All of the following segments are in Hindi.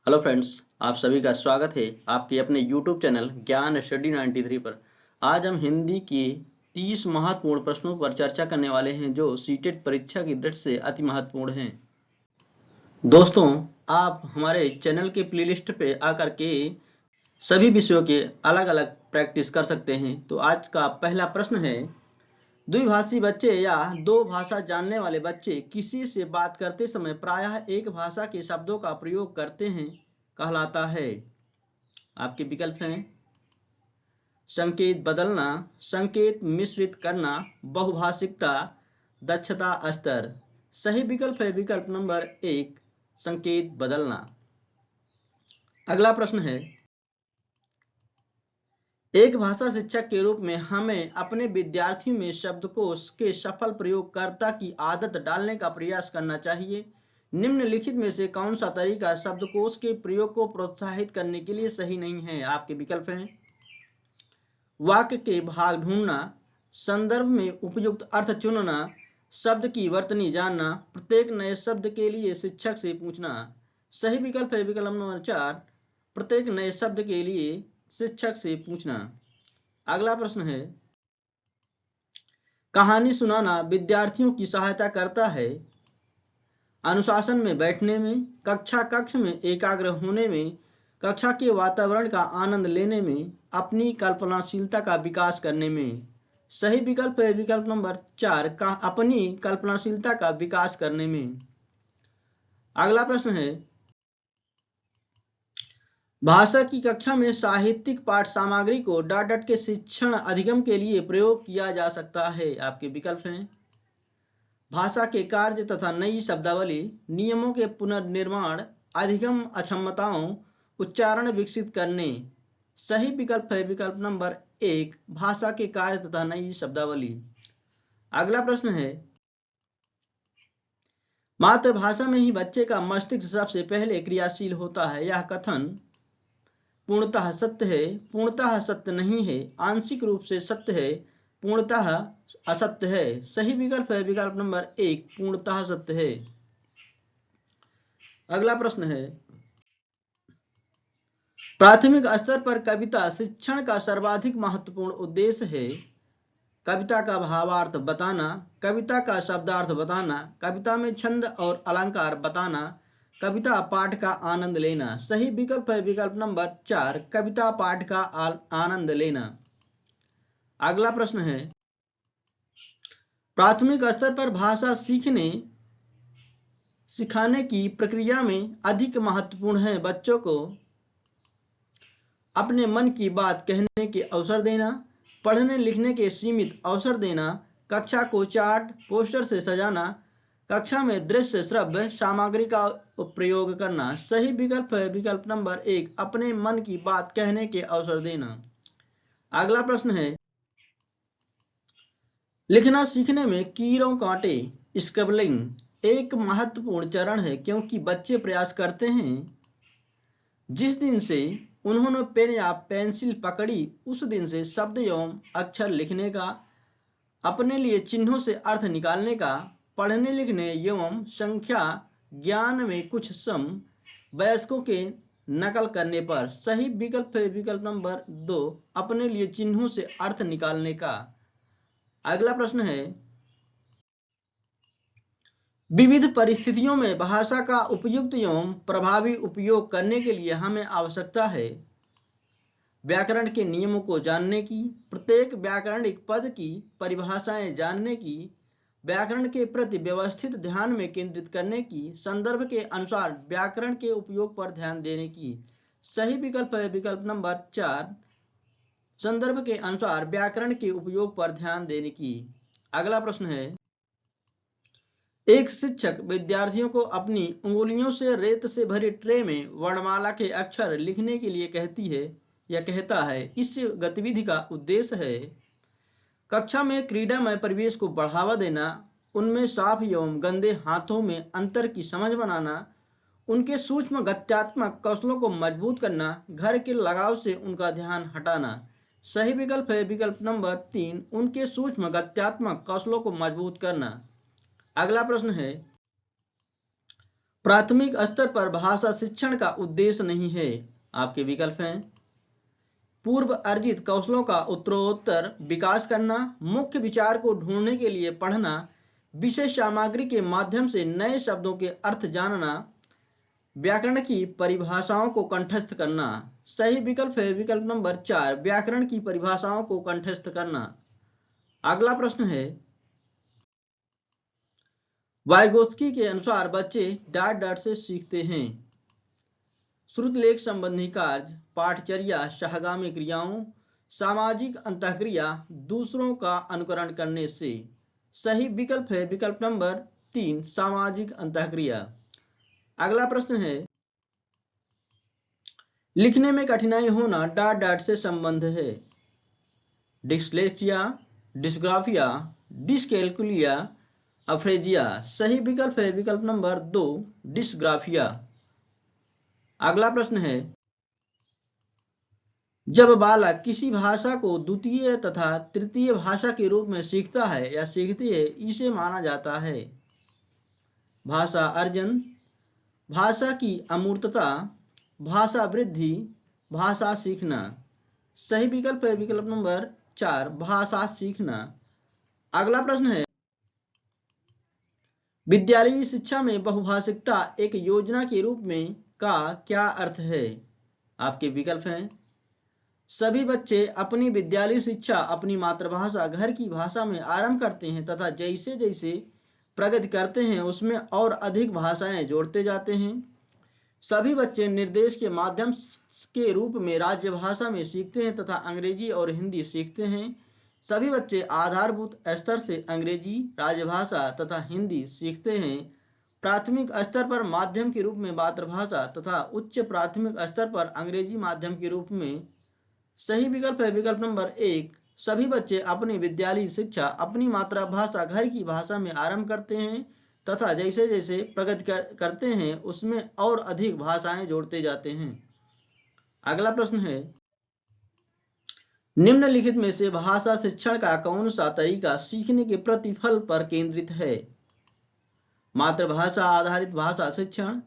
हेलो फ्रेंड्स, आप सभी का स्वागत है आपके अपने यूट्यूब चैनल ज्ञान स्टडी 93 पर। आज हम हिंदी के 30 महत्वपूर्ण प्रश्नों पर चर्चा करने वाले हैं जो सीटेट परीक्षा की दृष्टि से अति महत्वपूर्ण हैं। दोस्तों, आप हमारे चैनल के प्लेलिस्ट पे आकर के सभी विषयों के अलग अलग प्रैक्टिस कर सकते हैं। तो आज का पहला प्रश्न है, द्विभाषी बच्चे या दो भाषा जानने वाले बच्चे किसी से बात करते समय प्रायः एक भाषा के शब्दों का प्रयोग करते हैं कहलाता है। आपके विकल्प हैं संकेत बदलना, संकेत मिश्रित करना, बहुभाषिकता, दक्षता स्तर। सही विकल्प है विकल्प नंबर 1, संकेत बदलना। अगला प्रश्न है, एक भाषा शिक्षक के रूप में हमें अपने विद्यार्थियों में शब्दकोश के सफल प्रयोगकर्ता की आदत डालने का प्रयास करना चाहिए। निम्नलिखित में से कौन सा तरीका शब्दकोश के प्रयोग को प्रोत्साहित करने के लिए सही नहीं है? आपके विकल्प हैं वाक्य के भाग ढूंढना, संदर्भ में उपयुक्त अर्थ चुनना, शब्द की वर्तनी जानना, प्रत्येक नए शब्द के लिए शिक्षक से पूछना। सही विकल्प है विकल्प नंबर 4, प्रत्येक नए शब्द के लिए शिक्षक से पूछना। अगला प्रश्न है, कहानी सुनाना विद्यार्थियों की सहायता करता है अनुशासन में बैठने में, कक्ष में एकाग्र होने में, कक्षा के वातावरण का आनंद लेने में, अपनी कल्पनाशीलता का विकास करने में। सही विकल्प है विकल्प नंबर 4, का अपनी कल्पनाशीलता का विकास करने में। अगला प्रश्न है, भाषा की कक्षा में साहित्यिक पाठ सामग्री को डॉट डॉट के शिक्षण अधिगम के लिए प्रयोग किया जा सकता है। आपके विकल्प हैं भाषा के कार्य तथा नई शब्दावली, नियमों के पुनर्निर्माण, अधिगम अक्षमताओं, उच्चारण विकसित करने। सही विकल्प है विकल्प नंबर 1, भाषा के कार्य तथा नई शब्दावली। अगला प्रश्न है, मातृभाषा में ही बच्चे का मस्तिष्क सबसे पहले क्रियाशील होता है। यह कथन पूर्णतः सत्य है, पूर्णतः सत्य नहीं है, आंशिक रूप से सत्य है, पूर्णतः असत्य है। सही विकल्प है विकल्प नंबर 1, पूर्णतः सत्य है। अगला प्रश्न है, प्राथमिक स्तर पर कविता शिक्षण का सर्वाधिक महत्वपूर्ण उद्देश्य है कविता का भावार्थ बताना, कविता का शब्दार्थ बताना, कविता में छंद और अलंकार बताना, कविता पाठ का आनंद लेना। सही विकल्प है विकल्प नंबर 4, कविता पाठ का आनंद लेना। अगला प्रश्न है, प्राथमिक स्तर पर भाषा सिखाने की प्रक्रिया में अधिक महत्वपूर्ण है बच्चों को अपने मन की बात कहने के अवसर देना, पढ़ने लिखने के सीमित अवसर देना, कक्षा को चार्ट पोस्टर से सजाना, कक्षा में दृश्य श्रव्य सामग्री का प्रयोग करना। सही विकल्प है विकल्प नंबर 1, अपने मन की बात कहने के अवसर देना। अगला प्रश्न है, लिखना सीखने में कीड़ों कांटे स्क्रैबलिंग एक महत्वपूर्ण चरण है क्योंकि बच्चे प्रयास करते हैं जिस दिन से उन्होंने पेन या पेंसिल पकड़ी उस दिन से शब्द एवं अक्षर लिखने का, अपने लिए चिन्हों से अर्थ निकालने का, पढ़ने लिखने एवं संख्या ज्ञान में कुछ सम वयस्कों के नकल करने पर। सही विकल्प है विकल्प नंबर 2, अपने लिए चिन्हों से अर्थ निकालने का। अगला प्रश्न है, विविध परिस्थितियों में भाषा का उपयुक्त एवं प्रभावी उपयोग करने के लिए हमें आवश्यकता है व्याकरण के नियमों को जानने की, प्रत्येक व्याकरणिक पद की परिभाषाएं जानने की, व्याकरण के प्रति व्यवस्थित ध्यान में केंद्रित करने की, संदर्भ के अनुसार व्याकरण के उपयोग पर ध्यान देने की। सही विकल्प है विकल्प नंबर 4, संदर्भ के अनुसार व्याकरण के उपयोग पर ध्यान देने की। अगला प्रश्न है, एक शिक्षक विद्यार्थियों को अपनी उंगलियों से रेत से भरी ट्रे में वर्णमाला के अक्षर लिखने के लिए कहती है या कहता है। इस गतिविधि का उद्देश्य है कक्षा में क्रीडामय परिवेश को बढ़ावा देना, उनमें साफ एवं गंदे हाथों में अंतर की समझ बनाना, उनके सूक्ष्म गत्यात्मक कौशलों को मजबूत करना, घर के लगाव से उनका ध्यान हटाना। सही विकल्प है विकल्प नंबर 3, उनके सूक्ष्म गत्यात्मक कौशलों को मजबूत करना। अगला प्रश्न है, प्राथमिक स्तर पर भाषा शिक्षण का उद्देश्य नहीं है। आपके विकल्प हैं पूर्व अर्जित कौशलों का उत्तरोत्तर विकास करना, मुख्य विचार को ढूंढने के लिए पढ़ना, विशेष सामग्री के माध्यम से नए शब्दों के अर्थ जानना, व्याकरण की परिभाषाओं को कंठस्थ करना। सही विकल्प है विकल्प नंबर 4, व्याकरण की परिभाषाओं को कंठस्थ करना। अगला प्रश्न है वाइगोत्स्की के अनुसार बच्चे ... से सीखते हैं। श्रुतलेख संबंधी कार्य, पाठचर्या, सहगामी क्रियाओं, सामाजिक अंतःक्रिया, दूसरों का अनुकरण करने से। सही विकल्प है विकल्प नंबर 3, सामाजिक अंतःक्रिया। अगला प्रश्न है लिखने में कठिनाई होना ... से संबंध है। Dyslexia, dysgraphia, dyscalculia, aphasia. सही विकल्प है विकल्प नंबर 2, डिस्ग्राफिया। अगला प्रश्न है जब बालक किसी भाषा को द्वितीय तथा तृतीय भाषा के रूप में सीखता है या सीखती है, इसे माना जाता है भाषा अर्जन, भाषा की अमूर्तता, भाषा वृद्धि, भाषा सीखना। सही विकल्प है विकल्प नंबर 4, भाषा सीखना। अगला प्रश्न है विद्यालयी शिक्षा में बहुभाषिकता एक योजना के रूप में का क्या अर्थ है? आपके विकल्प हैं सभी बच्चे अपनी विद्यालयी शिक्षा अपनी मातृभाषा घर की भाषा में आरंभ करते हैं तथा जैसे जैसे प्रगति करते हैं उसमें और अधिक भाषाएं जोड़ते जाते हैं। सभी बच्चे निर्देश के माध्यम के रूप में राज्य भाषा में सीखते हैं तथा अंग्रेजी और हिंदी सीखते हैं। सभी बच्चे आधारभूत स्तर से अंग्रेजी, राजभाषा तथा हिंदी सीखते हैं। प्राथमिक स्तर पर माध्यम के रूप में मातृभाषा तथा उच्च प्राथमिक स्तर पर अंग्रेजी माध्यम के रूप में। सही विकल्प है विकल्प नंबर 1, सभी बच्चे अपनी विद्यालयी शिक्षा अपनी मातृभाषा घर की भाषा में आरंभ करते हैं तथा जैसे जैसे प्रगति करते हैं उसमें और अधिक भाषाएं जोड़ते जाते हैं। अगला प्रश्न है निम्नलिखित में से भाषा शिक्षण का कौन सा तरीका सीखने के प्रतिफल पर केंद्रित है? मातृभाषा आधारित भाषा शिक्षण,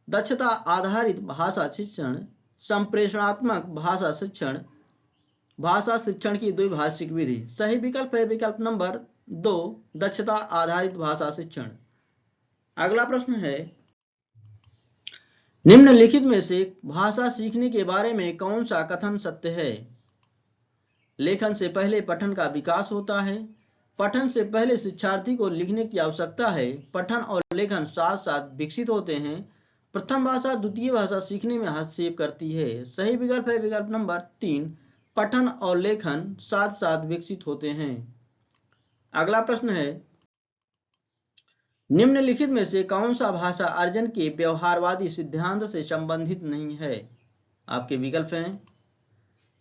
दक्षता आधारित भाषा शिक्षण, संप्रेषणात्मक भाषा शिक्षण, भाषा शिक्षण की द्विभाषिक विधि। सही विकल्प है विकल्प नंबर 2, दक्षता आधारित भाषा शिक्षण। अगला प्रश्न है निम्नलिखित में से भाषा सीखने के बारे में कौन सा कथन सत्य है? लेखन से पहले पठन का विकास होता है, पठन से पहले शिक्षार्थी को लिखने की आवश्यकता है, पठन और लेखन साथ साथ विकसित होते हैं, प्रथम भाषा द्वितीय भाषा सीखने में हस्तक्षेप करती है। सही विकल्प है विकल्प नंबर 3, पठन और लेखन साथ साथ विकसित होते हैं। अगला प्रश्न है निम्नलिखित में से कौन सा भाषा अर्जन के व्यवहारवादी सिद्धांत से संबंधित नहीं है? आपके विकल्प हैं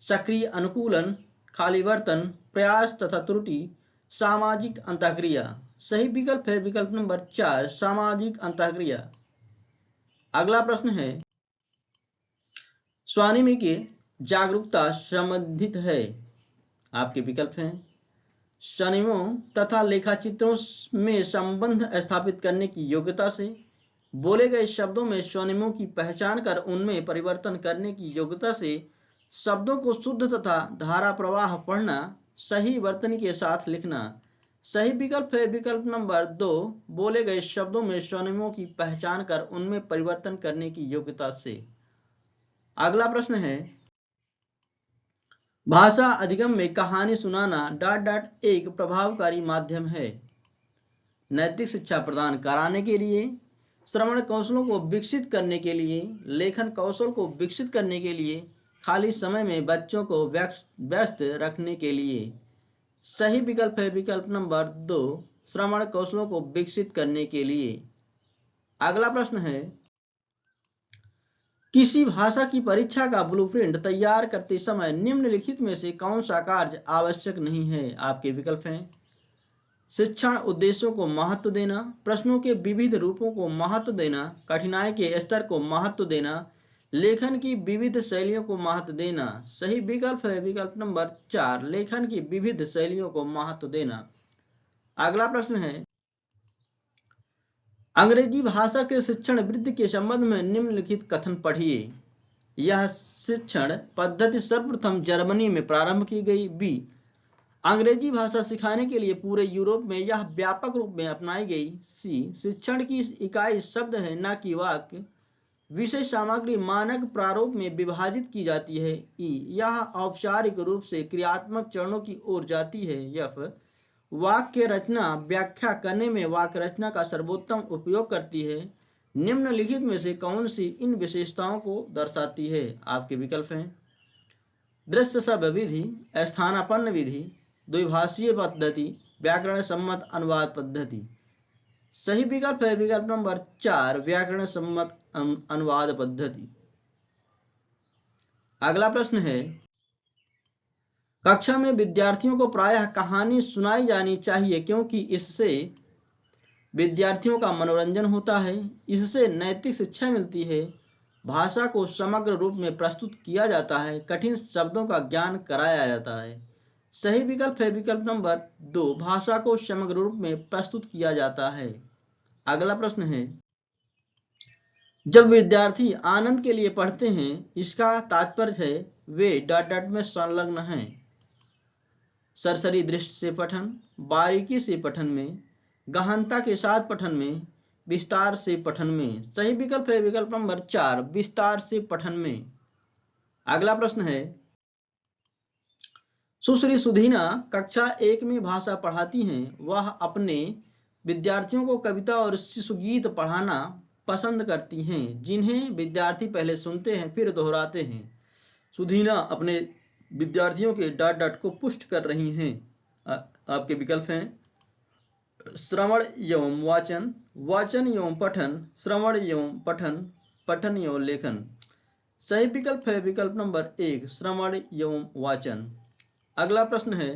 सक्रिय अनुकूलन, खाली बर्तन, प्रयास तथा त्रुटि, सामाजिक अंतःक्रिया। सही विकल्प है विकल्प नंबर 4, सामाजिक अंतःक्रिया। अगला प्रश्न है स्वानिमी के जागरूकता संबंधित है। आपके विकल्प हैं स्वनिमों तथा लेखाचित्रों में संबंध स्थापित करने की योग्यता से, बोले गए शब्दों में स्वनिमों की पहचान कर उनमें परिवर्तन करने की योग्यता से, शब्दों को शुद्ध तथा धारा प्रवाह पढ़ना, सही वर्तनी के साथ लिखना। सही विकल्प है विकल्प नंबर 2, बोले गए शब्दों में स्वनिमों की पहचान कर उनमें परिवर्तन करने की योग्यता से। अगला प्रश्न है भाषा अधिगम में कहानी सुनाना ... एक प्रभावकारी माध्यम है। नैतिक शिक्षा प्रदान कराने के लिए, श्रवण कौशलों को विकसित करने के लिए, लेखन कौशल को विकसित करने के लिए, खाली समय में बच्चों को व्यस्त रखने के लिए। सही विकल्प है विकल्प नंबर 2, श्रवण कौशलों को विकसित करने के लिए। अगला प्रश्न है किसी भाषा की परीक्षा का ब्लूप्रिंट तैयार करते समय निम्नलिखित में से कौन सा कार्य आवश्यक नहीं है? आपके विकल्प हैं शिक्षण उद्देश्यों को महत्व देना, प्रश्नों के विविध रूपों को महत्व देना, कठिनाई के स्तर को महत्व देना, लेखन की विविध शैलियों को महत्व देना। सही विकल्प है विकल्प नंबर 4, लेखन की विविध शैलियों को महत्व देना। अगला प्रश्न है अंग्रेजी भाषा के शिक्षण वृद्धि के संबंध में निम्नलिखित कथन पढ़िए। यह शिक्षण पद्धति सर्वप्रथम जर्मनी में प्रारंभ की गई। बी, अंग्रेजी भाषा सिखाने के लिए पूरे यूरोप में यह व्यापक रूप में अपनाई गई। सी, शिक्षण की इकाई शब्द है न कि वाक्य। विषय सामग्री मानक प्रारूप में विभाजित की जाती है। ई, यह औपचारिक रूप से क्रियात्मक चरणों की ओर जाती है। एफ, वाक्य रचना व्याख्या करने में वाक्य रचना का सर्वोत्तम उपयोग करती है। निम्नलिखित में से कौन सी इन विशेषताओं को दर्शाती है? आपके विकल्प हैं दृश्य शब्द विधि, स्थानापन्न विधि, द्विभाषीय पद्धति, व्याकरण सम्मत अनुवाद पद्धति। सही विकल्प है विकल्प नंबर 4, व्याकरण सम्मत अनुवाद पद्धति। अगला प्रश्न है, कक्षा में विद्यार्थियों को प्रायः कहानी सुनाई जानी चाहिए क्योंकि इससे विद्यार्थियों का मनोरंजन होता है, इससे नैतिक शिक्षा मिलती है, भाषा को समग्र रूप में प्रस्तुत किया जाता है, कठिन शब्दों का ज्ञान कराया जाता है। सही विकल्प है विकल्प नंबर 2, भाषा को समग्र रूप में प्रस्तुत किया जाता है। अगला प्रश्न है, जब विद्यार्थी आनंद के लिए पढ़ते हैं इसका तात्पर्य है वे डॉट डॉट में संलग्न हैं। सरसरी दृष्टि से पठन, बारीकी से पठन में, गहनता के साथ पठन में, विस्तार से पठन में। सही विकल्प है विकल्प नंबर 4, विस्तार से पठन में। अगला प्रश्न है, सुश्री सुधीना कक्षा 1 में भाषा पढ़ाती हैं। वह अपने विद्यार्थियों को कविता और शिशु गीत पढ़ाना पसंद करती हैं, जिन्हें विद्यार्थी पहले सुनते हैं फिर दोहराते हैं। सुधीना अपने विद्यार्थियों के डॉट डॉट को पुष्ट कर रही हैं। आपके विकल्प हैं श्रवण एवं वाचन, वाचन एवं पठन, श्रवण एवं पठन, पठन एवं लेखन। सही विकल्प है विकल्प नंबर 1, श्रवण एवं वाचन। अगला प्रश्न है,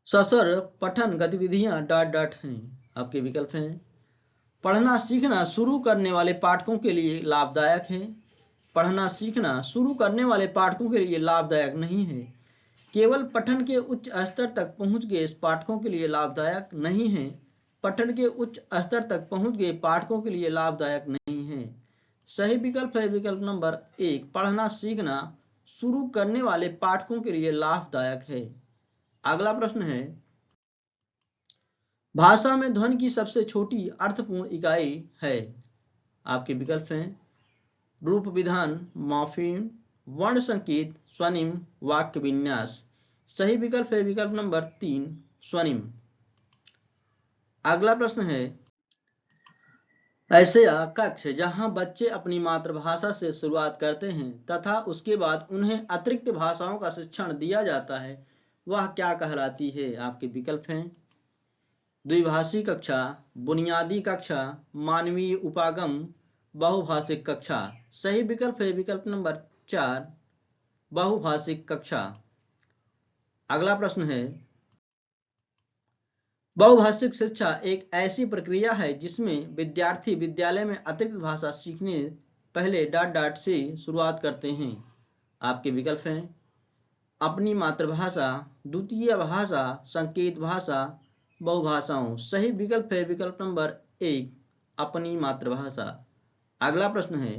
ससर पठन गतिविधियां डॉट डॉट हैं। आपके विकल्प हैं पढ़ना सीखना शुरू करने वाले पाठकों के लिए लाभदायक है, पढ़ना सीखना शुरू करने वाले पाठकों के लिए लाभदायक नहीं है, केवल पठन के उच्च स्तर तक पहुंच गए पाठकों के लिए लाभदायक नहीं है, पठन के उच्च स्तर तक पहुंच गए पाठकों के लिए लाभदायक नहीं है। सही विकल्प है विकल्प नंबर 1, पढ़ना सीखना शुरू करने वाले पाठकों के लिए लाभदायक है। अगला प्रश्न है, भाषा में ध्वनि की सबसे छोटी अर्थपूर्ण इकाई है। आपके विकल्प हैं रूप विधान, मॉर्फीम, वर्ण संकेत, स्वनिम, वाक्य विन्यास। सही विकल्प है विकल्प नंबर 3, स्वनिम। अगला प्रश्न है, ऐसे कक्ष जहां बच्चे अपनी मातृभाषा से शुरुआत करते हैं तथा उसके बाद उन्हें अतिरिक्त भाषाओं का शिक्षण दिया जाता है वह क्या कहलाती है? आपके विकल्प हैं द्विभाषी कक्षा, बुनियादी कक्षा, मानवीय उपागम, बहुभाषिक कक्षा। सही विकल्प है विकल्प नंबर 4, बहुभाषिक कक्षा। अगला प्रश्न है, बहुभाषिक शिक्षा एक ऐसी प्रक्रिया है जिसमें विद्यार्थी विद्यालय में अतिरिक्त भाषा सीखने पहले डॉट डॉट से शुरुआत करते हैं। आपके विकल्प हैं अपनी मातृभाषा, द्वितीय भाषा, संकेत भाषा, बहुभाषाओं। सही विकल्प है विकल्प नंबर 1, अपनी मातृभाषा। अगला प्रश्न है,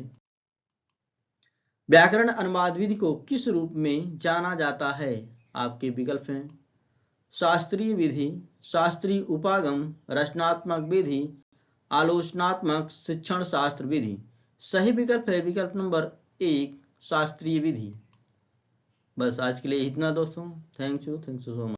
व्याकरण अनुवाद विधि को किस रूप में जाना जाता है? आपके विकल्प हैं शास्त्रीय विधि, शास्त्रीय उपागम, रचनात्मक विधि, आलोचनात्मक शिक्षण शास्त्र विधि। सही विकल्प है विकल्प नंबर 1, शास्त्रीय विधि। बस आज के लिए इतना दोस्तों। Thank you so much.